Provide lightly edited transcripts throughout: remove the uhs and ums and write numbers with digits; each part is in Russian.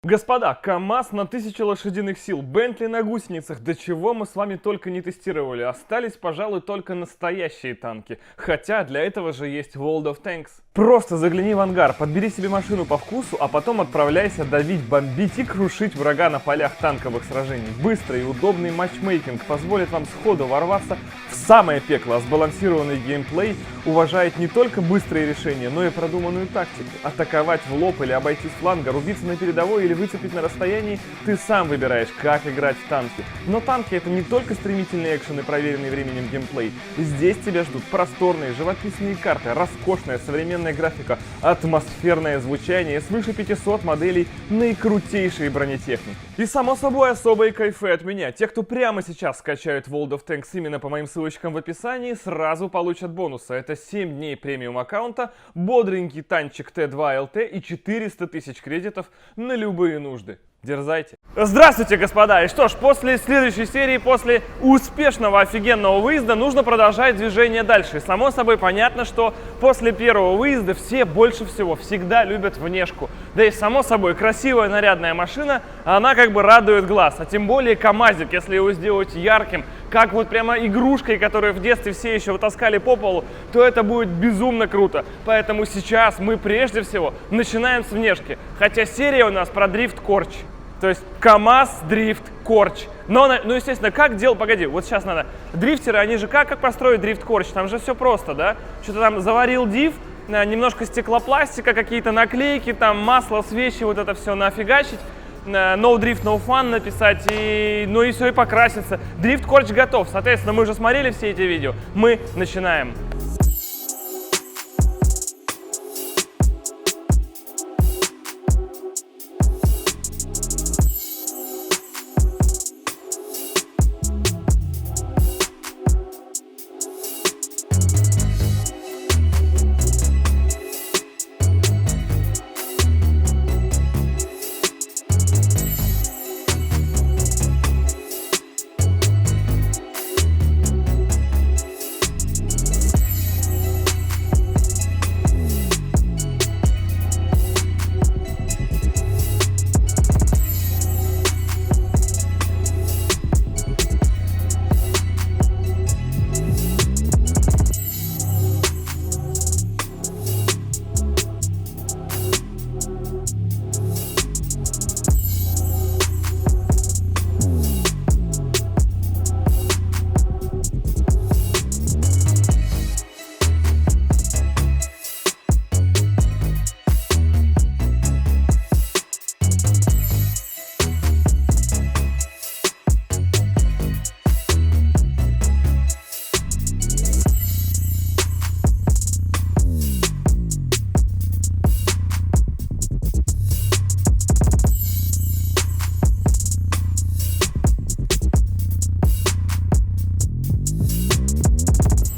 Господа, КамАЗ на 1000 лошадиных сил, Бентли на гусеницах, до чего мы с вами только не тестировали. Остались, пожалуй, только настоящие танки. Хотя для этого же есть World of Tanks. Просто загляни в ангар, подбери себе машину по вкусу, а потом отправляйся давить, бомбить и крушить врага на полях танковых сражений. Быстрый и удобный матчмейкинг позволит вам сходу ворваться в самое пекло, а сбалансированный геймплей уважает не только быстрые решения, но и продуманную тактику. Атаковать в лоб или обойти с фланга, рубиться на передовой или выцепить на расстоянии, ты сам выбираешь, как играть в танки. Но танки — это не только стремительный экшен и проверенный временем геймплей. Здесь тебя ждут просторные живописные карты, роскошная современная графика, атмосферное звучание, свыше 500 моделей наикрутейшей бронетехники. И само собой особые кайфы от меня. Те, кто прямо сейчас скачают World of Tanks именно по моим ссылочкам в описании, сразу получат бонусы. Это 7 дней премиум аккаунта, бодренький танчик Т2ЛТ и 400 тысяч кредитов на любые нужды. Дерзайте. Здравствуйте, господа! И что ж, после следующей серии, после успешного офигенного выезда, нужно продолжать движение дальше. И само собой понятно, что после первого выезда все больше всего всегда любят внешку. Да и само собой красивая нарядная машина, она как бы радует глаз. А тем более КамАЗик, если его сделать ярким, как вот прямо игрушкой, которую в детстве все еще вытаскали по полу, то это будет безумно круто. Поэтому сейчас мы прежде всего начинаем с внешки. Хотя серия у нас про дрифт-корч. То есть КамАЗ, дрифт, корч. Но, естественно, как делать? Погоди, вот сейчас надо. Дрифтеры, они же как построить дрифт-корч? Там же все просто, да? Что-то там заварил диф, немножко стеклопластика, какие-то наклейки, там масло, свечи, вот это все нафигачить. No drift, no fun написать, ну и все, и покраситься. Дрифт-корч готов. Соответственно, мы уже смотрели все эти видео. Мы начинаем.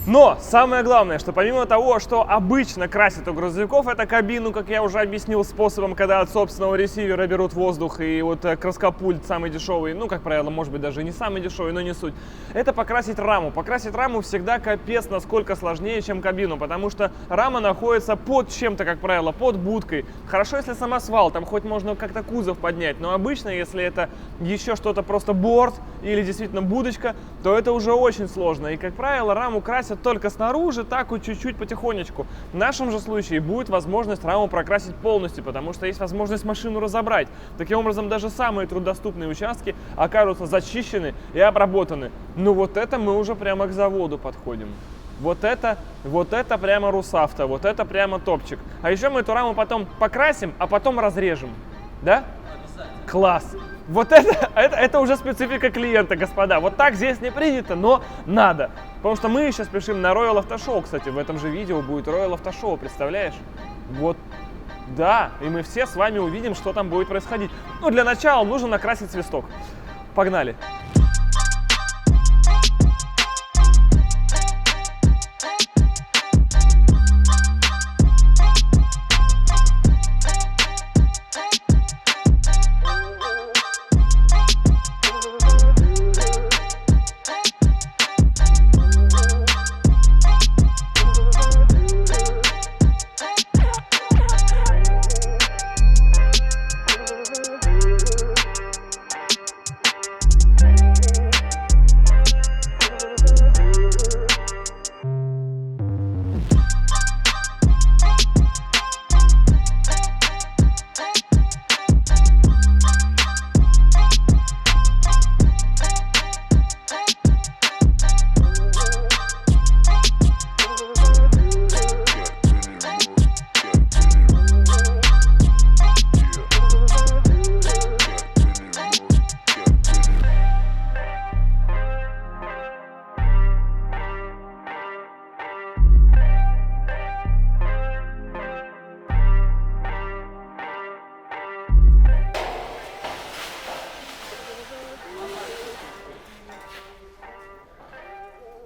Но самое главное, что помимо того, что обычно красят у грузовиков, это кабину, как я уже объяснил, способом, когда от собственного ресивера берут воздух, и вот краскопульт самый дешевый, ну, как правило, может быть, даже не самый дешевый, но не суть. Это покрасить раму. Покрасить раму всегда капец насколько сложнее, чем кабину, потому что рама находится под чем-то, как правило, под будкой. Хорошо, если самосвал, там хоть можно как-то кузов поднять, но обычно, если это еще что-то просто борт или действительно будочка, то это уже очень сложно. И, как правило, раму красят только снаружи, так вот чуть-чуть потихонечку. В нашем же случае будет возможность раму прокрасить полностью, потому что есть возможность машину разобрать. Таким образом, даже самые труднодоступные участки окажутся зачищены и обработаны. Ну вот это мы уже прямо к заводу подходим. Вот это прямо Русавто, вот это прямо топчик. А еще мы эту раму потом покрасим, а потом разрежем. Да? Класс! Вот это уже специфика клиента, господа. Вот так здесь не принято, но надо. Потому что мы сейчас спешим на Royal Auto Show. Кстати, в этом же видео будет Royal Auto Show, представляешь? Вот, да, и мы все с вами увидим, что там будет происходить. Ну, для начала нужно накрасить свисток. Погнали!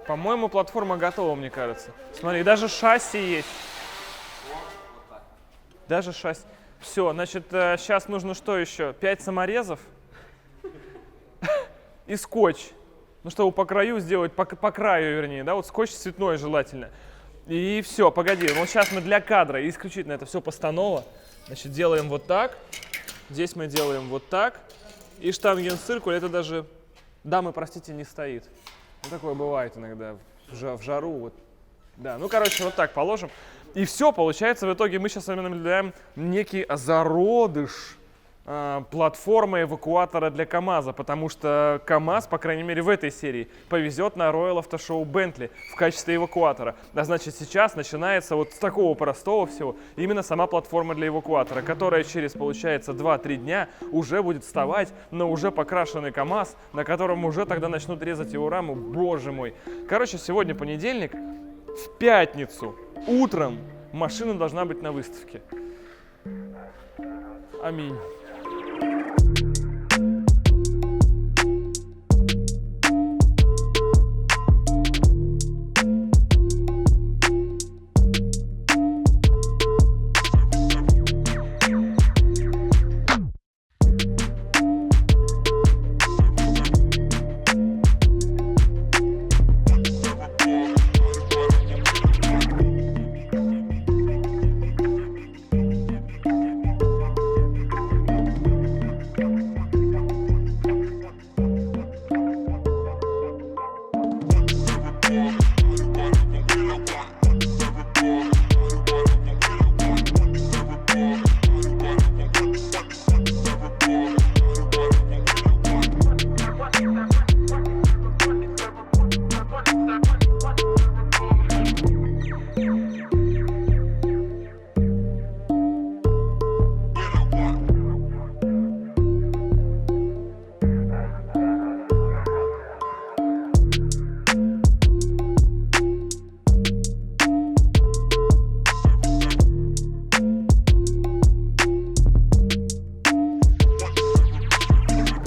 По-моему, платформа готова, мне кажется. Смотри, даже шасси есть. Даже шасси. Все, значит, сейчас нужно что еще? 5 саморезов и скотч. Ну, чтобы по краю сделать, по краю, вернее, да, вот скотч цветной желательно. И все, погоди, вот сейчас мы для кадра исключительно это все постанова. Значит, делаем вот так. Здесь мы делаем вот так. И штангенциркуль, это даже, дамы, простите, не стоит. Ну, такое бывает иногда в жару. Вот. Да, ну, короче, вот так положим. И все, получается, в итоге мы сейчас с вами наблюдаем некий зародыш платформы эвакуатора для КАМАЗа, потому что КАМАЗ, по крайней мере в этой серии, повезет на Royal Auto Show Bentley в качестве эвакуатора. А значит, сейчас начинается вот с такого простого всего именно сама платформа для эвакуатора, которая через, получается, 2-3 дня уже будет вставать на уже покрашенный КАМАЗ, на котором уже тогда начнут резать его раму. Боже мой. Короче, сегодня понедельник, в пятницу утром машина должна быть на выставке. Аминь.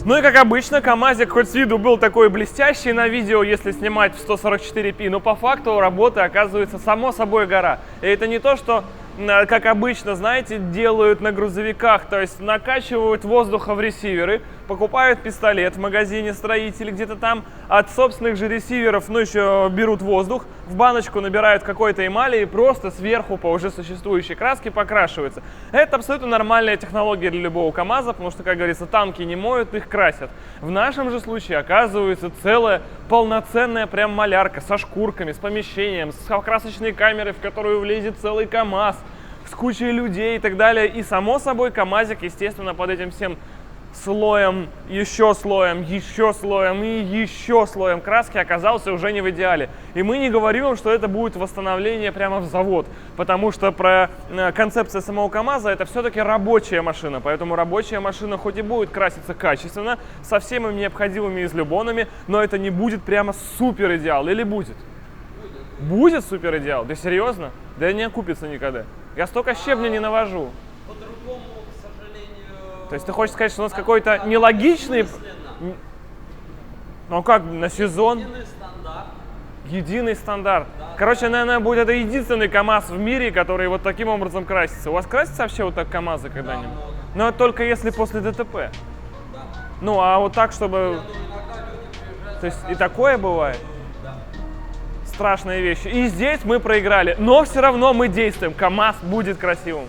Ну и как обычно, КАМАЗик хоть с виду был такой блестящий на видео, если снимать в 144p, но по факту работы оказывается само собой гора. И это не то, что, как обычно, знаете, делают на грузовиках, то есть накачивают воздуха в ресиверы, покупают пистолет в магазине строителей где-то там, от собственных же ресиверов, ну еще берут воздух, в баночку набирают какой-то эмали и просто сверху по уже существующей краске покрашиваются. Это абсолютно нормальная технология для любого КАМАЗа, потому что, как говорится, танки не моют, их красят. В нашем же случае оказывается целая полноценная прям малярка со шкурками, с помещением, с красочной камерой, в которую влезет целый КАМАЗ, с кучей людей и так далее. И само собой КАМАЗик, естественно, под этим всем слоем, еще слоем, еще слоем и еще слоем краски оказался уже не в идеале. И мы не говорим вам, что это будет восстановление прямо в завод, потому что про концепция самого КАМАЗа это все-таки рабочая машина, поэтому рабочая машина хоть и будет краситься качественно, со всеми необходимыми излюбонами, но это не будет прямо супер идеал, или будет? Будет супер идеал? Да серьезно? Да не окупится никогда. Я столько щебня не навожу. То есть ты хочешь сказать, что у нас какой-то нелогичный... Ну как, на сезон? Единый стандарт. Да. Короче, наверное, будет это единственный КАМАЗ в мире, который вот таким образом красится. У вас красится вообще вот так КАМАЗы когда-нибудь? Да, но это только если после ДТП. Да. Ну, а вот так, чтобы... То есть и такое бывает? Да. Страшные вещи. И здесь мы проиграли. Но все равно мы действуем. КАМАЗ будет красивым.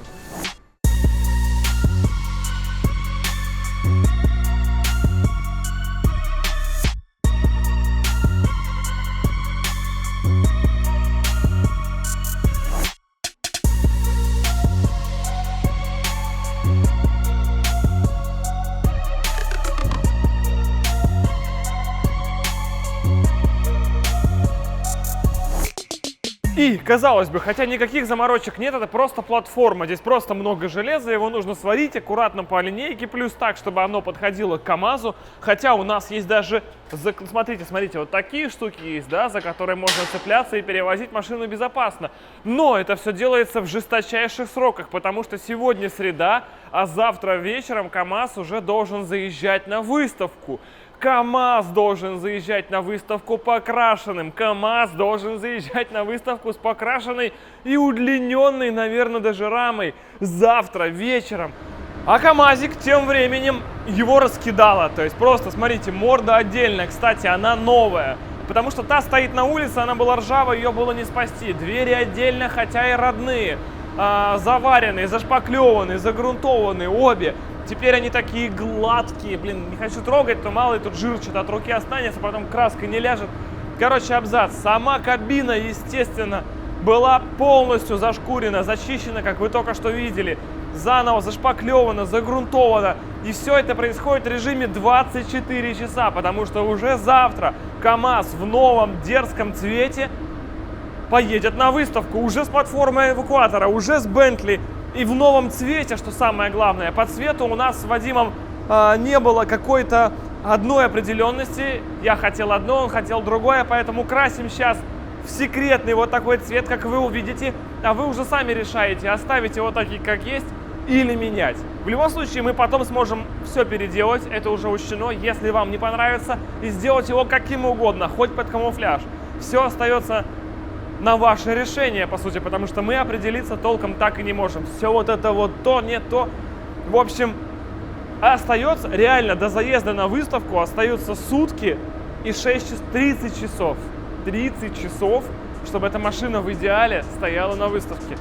И, казалось бы, хотя никаких заморочек нет, это просто платформа, здесь просто много железа, его нужно сварить аккуратно по линейке, плюс так, чтобы оно подходило к КАМАЗу, хотя у нас есть даже, смотрите, вот такие штуки есть, да, за которые можно цепляться и перевозить машину безопасно, но это все делается в жесточайших сроках, потому что сегодня среда, а завтра вечером КАМАЗ уже должен заезжать на выставку. КамАЗ должен заезжать на выставку покрашенным. КамАЗ должен заезжать на выставку с покрашенной и удлиненной, наверное, даже рамой завтра вечером. А КамАЗик тем временем его раскидало. То есть просто, смотрите, морда отдельная. Кстати, она новая. Потому что та стоит на улице, она была ржавая, ее было не спасти. Двери отдельно, хотя и родные. Заваренные, зашпаклеванные, загрунтованные обе. Теперь они такие гладкие, блин, не хочу трогать, то мало ли тут жир что-то от руки останется, потом краска не ляжет. Короче, абзац. Сама кабина, естественно, была полностью зашкурена, зачищена, как вы только что видели. Заново зашпаклевана, загрунтована. И все это происходит в режиме 24 часа, потому что уже завтра КамАЗ в новом дерзком цвете поедет на выставку. Уже с платформой эвакуатора, уже с Бентли. И в новом цвете, что самое главное, по цвету у нас с Вадимом не было какой-то одной определенности. Я хотел одно, он хотел другое, поэтому красим сейчас в секретный вот такой цвет, как вы увидите. А вы уже сами решаете, оставить его такие, как есть, или менять. В любом случае, мы потом сможем все переделать, это уже учтено, если вам не понравится, и сделать его каким угодно, хоть под камуфляж. Все остается на ваше решение, по сути, потому что мы определиться толком так и не можем. Все вот это вот то, не то. В общем, остается, реально, до заезда на выставку остаются сутки и 30 часов. 30 часов, чтобы эта машина в идеале стояла на выставке.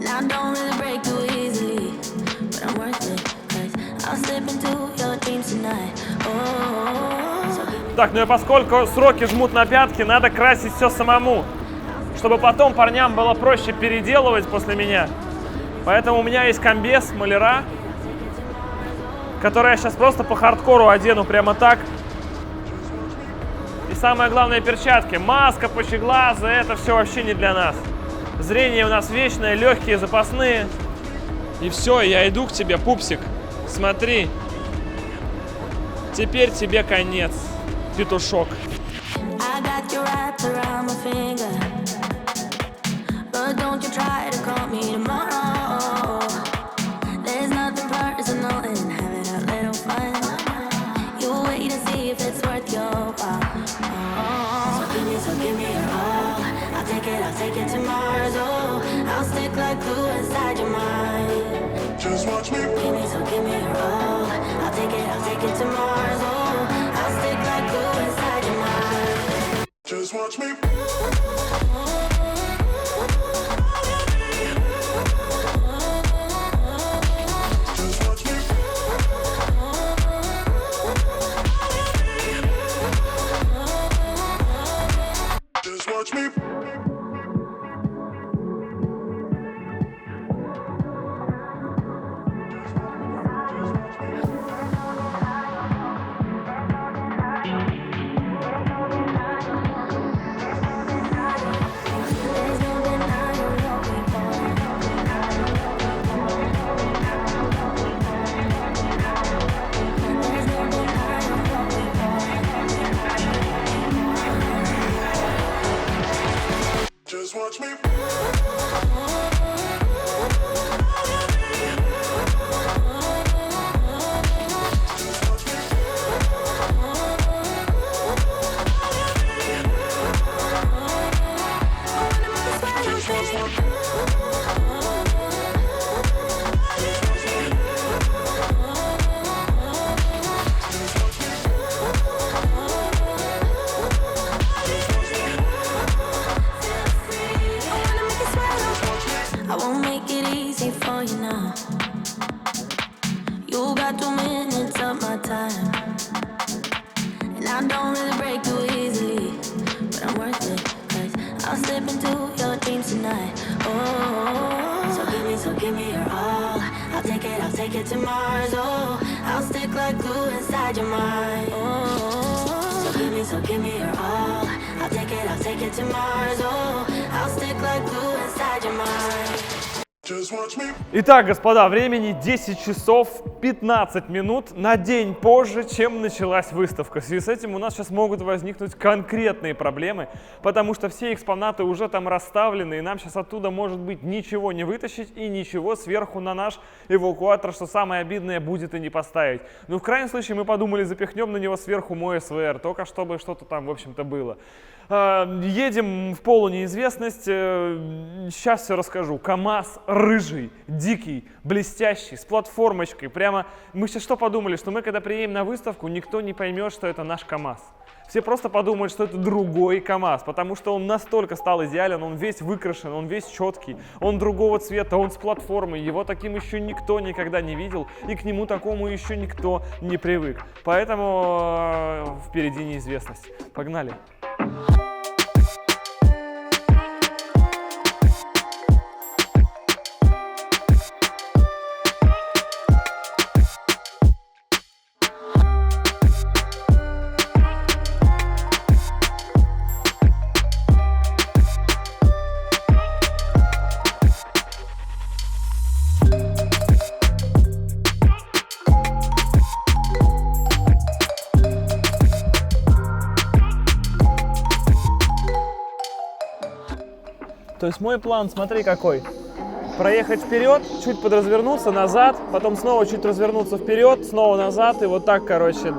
I don't really break too easily, but I'm worth it, 'cause I'll slip into your dreams tonight. Так, ну и поскольку сроки жмут на пятки, надо красить все самому, чтобы потом парням было проще переделывать после меня. Поэтому у меня есть комбез, маляра, который я сейчас просто по хардкору одену прямо так. И самое главное, перчатки. Маска, пучеглазы, это все вообще не для нас. Зрение у нас вечное, легкие, запасные. И все, я иду к тебе, пупсик. Смотри. Теперь тебе конец, петушок. I'll take it to Mars, oh, I'll stick like glue inside your mind. Just watch me. Give me your all. I'll take it to Mars, oh, I'll stick like glue inside your mind. Just watch me. Just watch me. Just watch me. Take it to Mars, oh, I'll stick like glue inside your mind. So give me your all. I'll take it to Mars, oh, I'll stick like glue inside your mind. Итак, господа, времени 10 часов 15 минут на день позже, чем началась выставка. В связи с этим у нас сейчас могут возникнуть конкретные проблемы, потому что все экспонаты уже там расставлены, и нам сейчас оттуда, может быть, ничего не вытащить и ничего сверху на наш эвакуатор, что самое обидное, будет и не поставить. Ну, в крайнем случае, мы подумали, запихнем на него сверху мой СВР, только чтобы что-то там, в общем-то, было. Едем в полунеизвестность. Сейчас все расскажу. КамАЗ рыжий, дикий, блестящий, с платформочкой. Прямо мы сейчас что подумали, что мы когда приедем на выставку, никто не поймет, что это наш КамАЗ. Все просто подумают, что это другой КамАЗ, потому что он настолько стал идеален, он весь выкрашен, он весь четкий, он другого цвета, он с платформой, его таким еще никто никогда не видел, и к нему такому еще никто не привык. Поэтому впереди неизвестность. Погнали! То есть мой план, смотри какой. Проехать вперед, чуть подразвернуться, назад, потом снова чуть развернуться вперед, снова назад, и вот так, короче.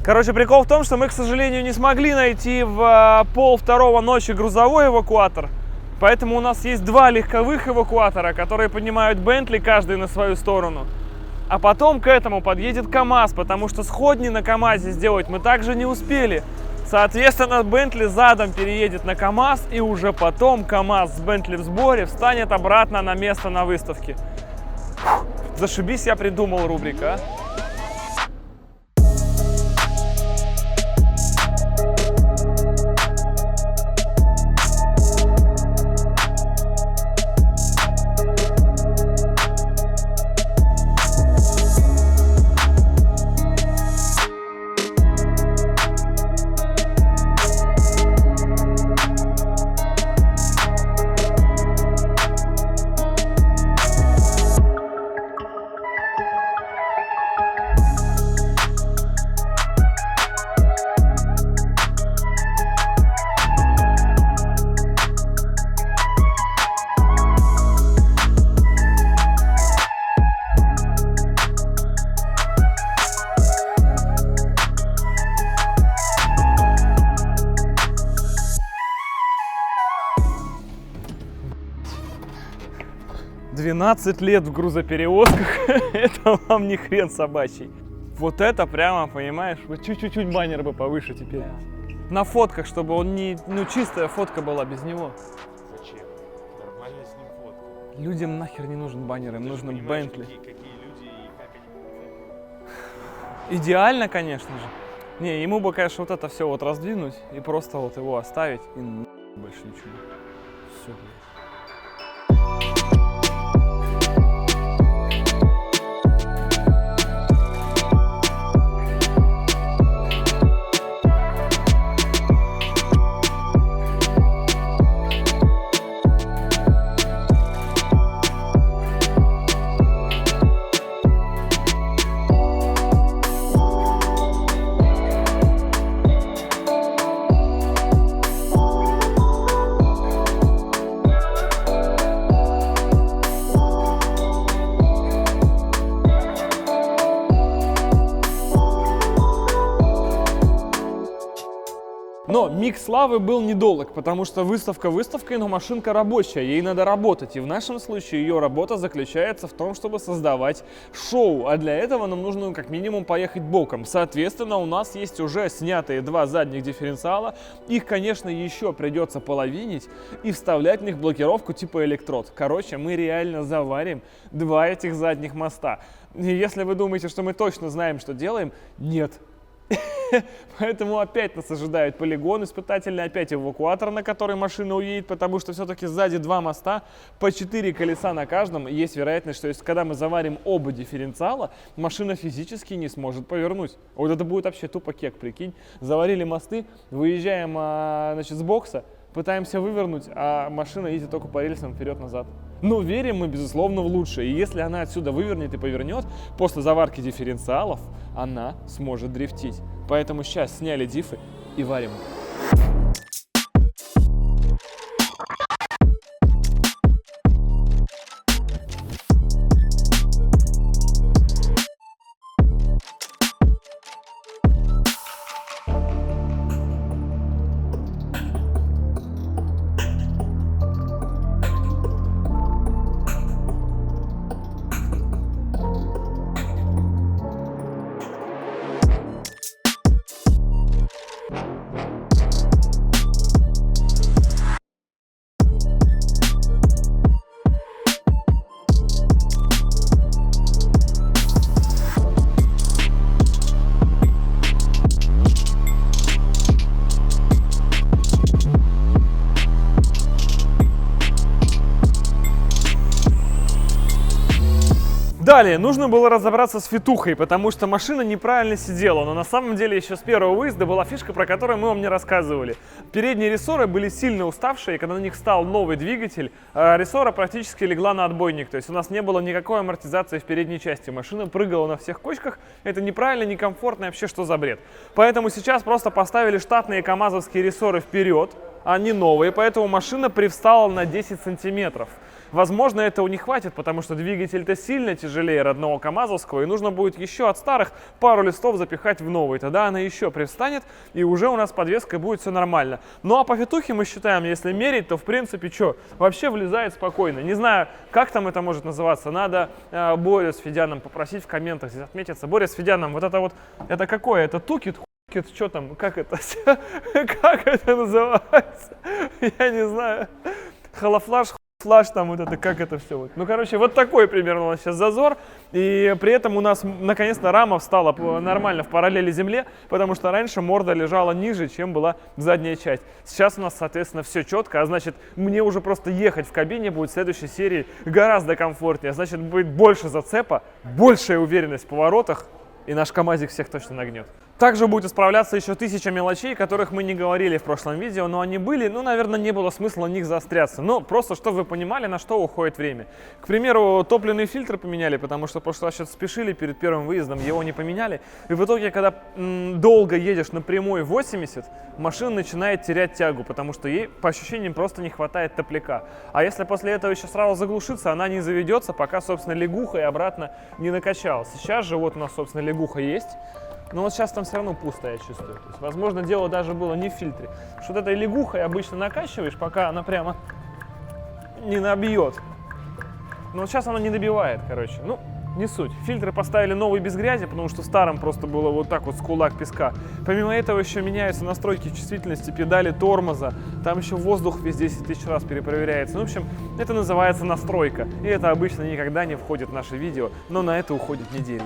Короче, прикол в том, что мы, к сожалению, не смогли найти в 1:30 ночи грузовой эвакуатор. Поэтому у нас есть два легковых эвакуатора, которые поднимают Бентли каждый на свою сторону. А потом к этому подъедет КамАЗ, потому что сходни на КамАЗе сделать мы также не успели. Соответственно, Бентли задом переедет на КамАЗ, и уже потом КамАЗ с Бентли в сборе встанет обратно на место на выставке. Зашибись, я придумал рубрика, а? «12 лет в грузоперевозках» — это вам не хрен собачий. Вот это прямо, понимаешь, вот чуть-чуть баннер бы повыше теперь. На фотках, чтобы он не, чистая фотка была без него. Зачем? Нормально с ним фотка. Людям нахер не нужен баннер, им нужен Бентли. Какие люди и как они. Идеально, конечно же. Не, ему бы, конечно, вот это все вот раздвинуть и просто вот его оставить, и больше ничего. Все, блядь. Но миг славы был недолг, потому что выставка выставкой, но машинка рабочая, ей надо работать. И в нашем случае ее работа заключается в том, чтобы создавать шоу. А для этого нам нужно как минимум поехать боком. Соответственно, у нас есть уже снятые 2 задних дифференциала. Их, конечно, еще придется половинить и вставлять в них блокировку типа электрод. Короче, мы реально заварим 2 этих задних моста. И если вы думаете, что мы точно знаем, что делаем, нет. Поэтому опять нас ожидает полигон испытательный, опять эвакуатор, на который машина уедет, потому что все-таки сзади 2 моста, по 4 колеса на каждом. Есть вероятность, что если когда мы заварим оба дифференциала, машина физически не сможет повернуть. Вот это будет вообще тупо кек, прикинь. Заварили мосты, выезжаем значит, с бокса, пытаемся вывернуть, а машина едет только по рельсам вперед-назад. Но верим мы, безусловно, в лучшее. И если она отсюда вывернет и повернет, после заварки дифференциалов она сможет дрифтить. Поэтому сейчас сняли диффы и варим. Далее нужно было разобраться с фитухой, потому что машина неправильно сидела, но на самом деле еще с первого выезда была фишка, про которую мы вам не рассказывали. Передние рессоры были сильно уставшие, и когда на них стал новый двигатель, рессора практически легла на отбойник, то есть у нас не было никакой амортизации в передней части, машина прыгала на всех кочках, это неправильно, некомфортно, вообще что за бред. Поэтому сейчас просто поставили штатные камазовские рессоры вперед, они новые, поэтому машина привстала на 10 сантиметров. Возможно, этого не хватит, потому что двигатель-то сильно тяжелее родного камазовского, и нужно будет еще от старых пару листов запихать в новый. Тогда она еще привстанет, и уже у нас с подвеской будет все нормально. Ну а по фитухе мы считаем, если мерить, то в принципе что, вообще влезает спокойно. Не знаю, как там это может называться, надо Борю с Федяном попросить в комментах здесь отметиться. Боря с Федяном, вот это вот, это какое? Это тукит, хукит, что там, как это, как это называется? Я не знаю. Холофлаш, флаш там вот это, как это все вот. Ну, короче, вот такой примерно у нас сейчас зазор. И при этом у нас наконец-то рама встала нормально в параллели земле, потому что раньше морда лежала ниже, чем была задняя часть. Сейчас у нас, соответственно, все четко, а значит, мне уже просто ехать в кабине будет в следующей серии гораздо комфортнее. Значит, будет больше зацепа, большая уверенность в поворотах, и наш КамАЗик всех точно нагнет. Также будет исправляться еще 1000 мелочей, которых мы не говорили в прошлом видео, но они были, ну, наверное, не было смысла на них заостряться. Но просто, чтобы вы понимали, на что уходит время. К примеру, топливные фильтры поменяли, потому что в прошлый раз что-то спешили перед первым выездом, его не поменяли. И в итоге, когда долго едешь на прямой 80, машина начинает терять тягу, потому что ей, по ощущениям, просто не хватает топляка. А если после этого еще сразу заглушиться, она не заведется, пока, собственно, лягуха и обратно не накачалась. Сейчас же вот у нас, собственно, лягуха есть. Но вот сейчас там все равно пусто, я чувствую. То есть, возможно, дело даже было не в фильтре. Что вот этой лягухой обычно накачиваешь, пока она прямо не набьет. Но вот сейчас она не добивает, короче. Ну, не суть. Фильтры поставили новые без грязи, потому что в старом просто было вот так вот с кулак песка. Помимо этого еще меняются настройки чувствительности педали тормоза. Там еще воздух весь 10 000 раз перепроверяется. Ну, в общем, это называется настройка. И это обычно никогда не входит в наше видео, но на это уходит неделя.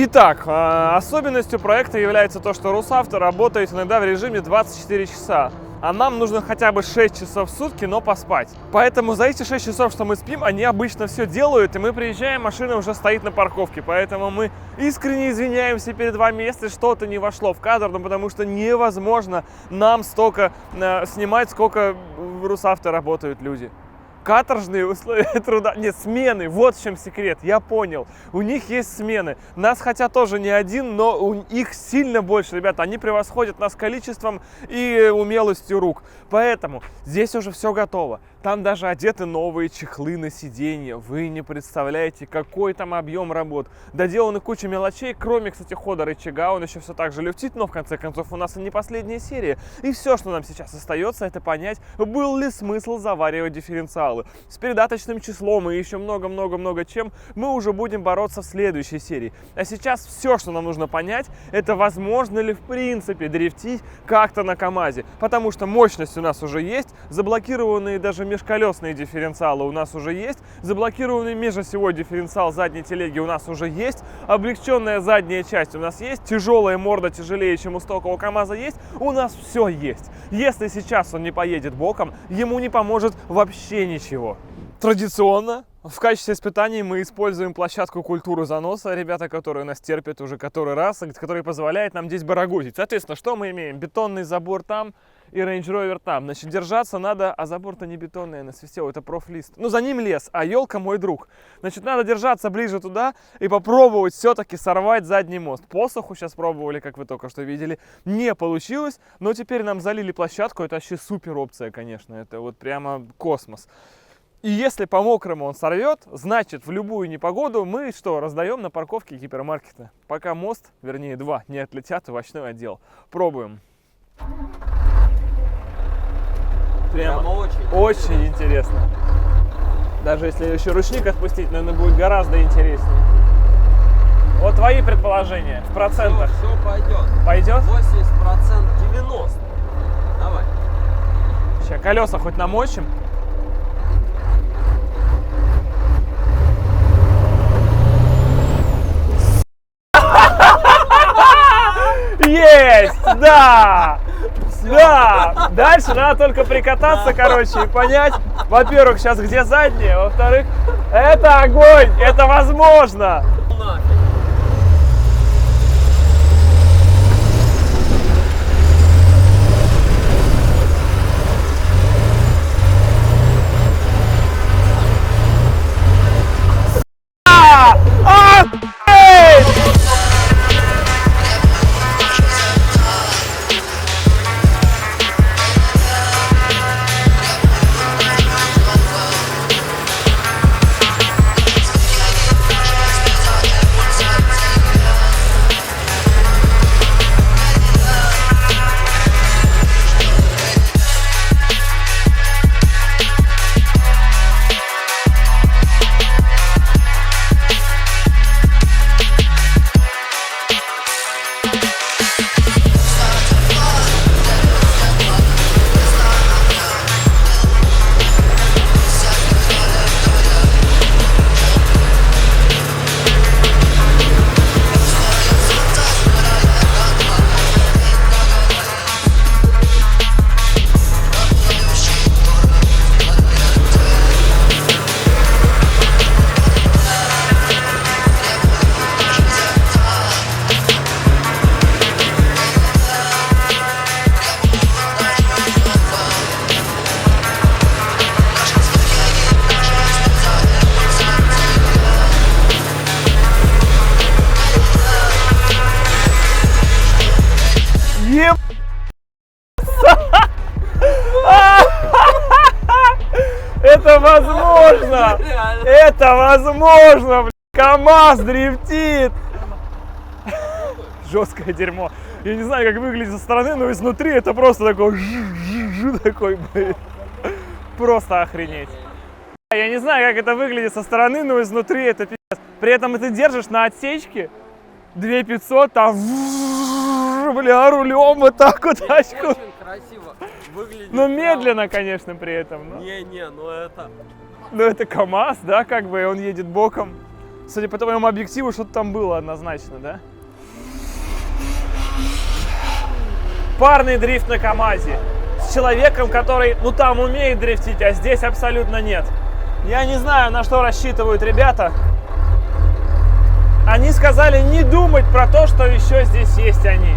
Итак, особенностью проекта является то, что Русавто работает иногда в режиме 24 часа. А нам нужно хотя бы 6 часов в сутки, но поспать. Поэтому за эти 6 часов, что мы спим, они обычно все делают, и мы приезжаем, машина уже стоит на парковке. Поэтому мы искренне извиняемся перед вами, если что-то не вошло в кадр, ну, потому что невозможно нам столько снимать, сколько в Русавто работают люди. Каторжные условия труда. Нет, смены. Вот в чем секрет. Я понял. У них есть смены. Нас хотя тоже не один, но у их сильно больше, ребята. Они превосходят нас количеством и умелостью рук. Поэтому здесь уже все готово. Там даже одеты новые чехлы на сиденье. Вы не представляете, какой там объем работ. Доделаны куча мелочей, кроме, кстати, хода рычага. Он еще все так же люфтит, но в конце концов у нас и не последняя серия. И все, что нам сейчас остается, это понять, был ли смысл заваривать дифференциалы. С передаточным числом и еще много-много-много чем мы уже будем бороться в следующей серии. А сейчас все, что нам нужно понять, это возможно ли в принципе дрифтить как-то на КамАЗе. Потому что мощность у нас уже есть, заблокированные даже межколесные дифференциалы у нас уже есть, заблокированный межосевой дифференциал задней телеги у нас уже есть, облегченная задняя часть у нас есть, тяжелая морда тяжелее, чем у стокового КамАЗа есть, у нас все есть. Если сейчас он не поедет боком, ему не поможет вообще ничего. Традиционно в качестве испытаний мы используем площадку культуры заноса, ребята, которые нас терпят уже который раз, который позволяет нам здесь барагозить. Соответственно, что мы имеем? Бетонный забор там и Range Rover там. Значит, держаться надо, а забор-то не бетонный, на свистел, это профлист. Ну, за ним лес, а елка мой друг. Значит, надо держаться ближе туда и попробовать все-таки сорвать задний мост. Посоху сейчас пробовали, как вы только что видели, не получилось, но теперь нам залили площадку, это вообще супер опция, конечно, это вот прямо космос. И если по мокрому он сорвет, значит в любую непогоду мы что, раздаем на парковке гипермаркета. Пока мост, вернее два, не отлетят в овощной отдел. Пробуем. Прямо очень интересно. Даже если еще ручник отпустить, наверное, будет гораздо интереснее. Вот твои предположения в процентах. Все пойдет. Пойдет? 80%, 90%. Давай. Сейчас колеса хоть намочим. Есть! Да! Да! Дальше надо только прикататься, короче, и понять, во-первых, сейчас где задние, во-вторых, это огонь! Это возможно! Это возможно! Это возможно! Блин. КамАЗ дрифтит! Жесткое дерьмо. Я не знаю, как выглядит со стороны, но изнутри это просто такой такой, блин. Просто охренеть. Я не знаю, как это выглядит со стороны, но изнутри это пиздец. При этом ты держишь на отсечке 2500, там, бля, рулем вот так вот тачку. Очень красиво выглядит. Но медленно, конечно, при этом. Но... ну это... Ну это КамАЗ, да, как бы, он едет боком. Судя по твоему объективу, что-то там было однозначно, да? Парный дрифт на КамАЗе. С человеком, который, ну там умеет дрифтить, а здесь абсолютно нет. Я не знаю, на что рассчитывают ребята. Они сказали не думать про то, что еще здесь есть они.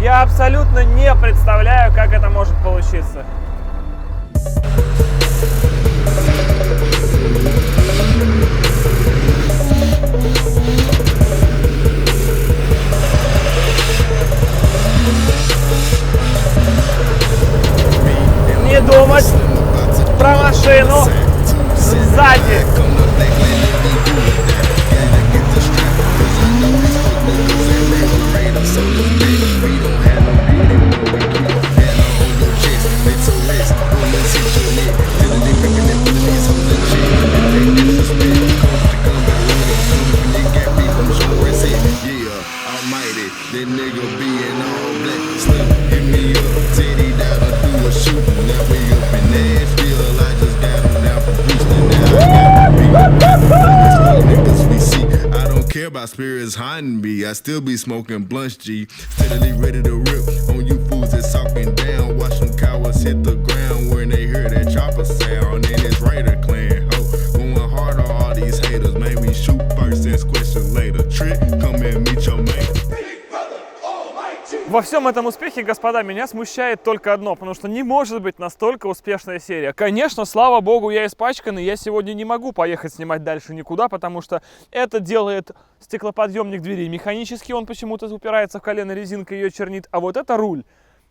Я абсолютно не представляю, как это может получиться. ну, сзади. That nigga being all black, slim, hit me up, Teddy down to do a shooting. Now we up in Nashville, I just got him down from Houston. Now I got me niggas we see. I don't care about spirits hiding me. I still be smoking blunts, G. Steadily ready to rip on you fools that's talking down. Watch them cowards hit the ground when they hear that chopper sound. And it's Raider Clan, ho. Going hard on all these haters. Made me shoot first, ask questions later. Trick, come and meet your mate. Во всем этом успехе, господа, меня смущает только одно, потому что не может быть настолько успешная серия. Конечно, слава богу, я испачканный, я сегодня не могу поехать снимать дальше никуда, потому что это делает стеклоподъемник двери. Механически он почему-то упирается в колено, резинка ее чернит, а вот это руль.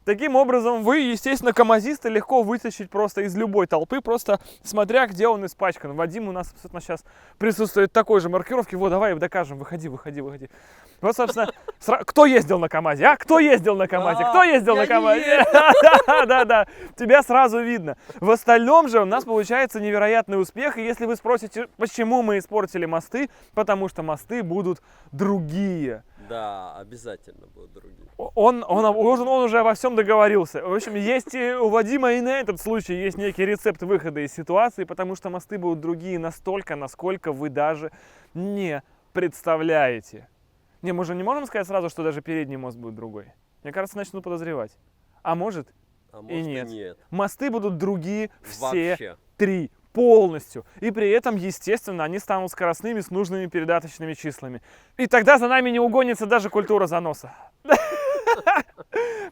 Таким образом, вы, естественно, камазиста легко вытащить просто из любой толпы, просто смотря, где он испачкан. Вадим у нас, собственно, сейчас присутствует такой же маркировки. Вот, давай докажем, выходи. Вот, собственно, кто ездил на КамАЗе, а? Кто ездил на КамАЗе? Кто ездил на КамАЗе? Да, тебя сразу видно. В остальном же у нас получается невероятный успех. И если вы спросите, почему мы испортили мосты, потому что мосты будут другие. Да, обязательно будут другие. Он уже во всем договорился. В общем, есть и у Вадима и на этот случай есть некий рецепт выхода из ситуации, потому что мосты будут другие настолько, насколько вы даже не представляете. Не, мы же не можем сказать сразу, что даже передний мост будет другой. Мне кажется, начну подозревать. А может и нет. Мосты будут другие все Вообще. 3. Полностью. И при этом, естественно, они станут скоростными с нужными передаточными числами. И тогда за нами не угонится даже культура заноса.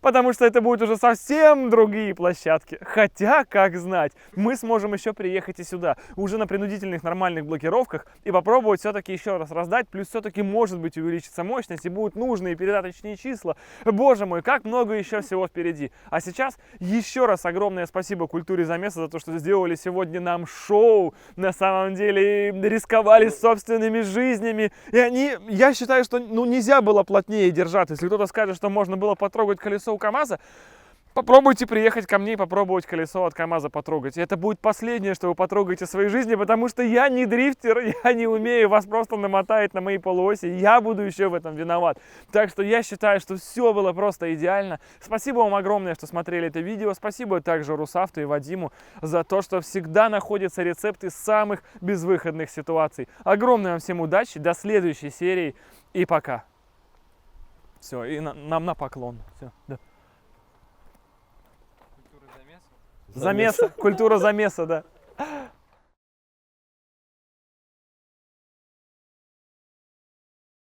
Потому что это будут уже совсем другие площадки. Хотя, как знать, мы сможем еще приехать и сюда, уже на принудительных нормальных блокировках, и попробовать все-таки еще раз раздать, плюс все-таки, может быть, увеличится мощность, и будут нужные передаточные числа. Боже мой, как много еще всего впереди. А сейчас еще раз огромное спасибо культуре замеса за то, что сделали сегодня нам шоу. На самом деле, рисковали собственными жизнями. И я считаю, что нельзя было плотнее держать. Если кто-то скажет, что можно было потрогать колесо у КамАЗа, попробуйте приехать ко мне и попробовать колесо от КамАЗа потрогать. И это будет последнее, что вы потрогаете в своей жизни, потому что я не дрифтер, я не умею, вас просто намотает на мои полуоси, я буду еще в этом виноват. Так что я считаю, что все было просто идеально. Спасибо вам огромное, что смотрели это видео. Спасибо также Русавту и Вадиму за то, что всегда находятся рецепты самых безвыходных ситуаций. Огромное вам всем удачи, до следующей серии и пока. Все, и нам на поклон. Все, да. Культура замеса. Культура замеса, да.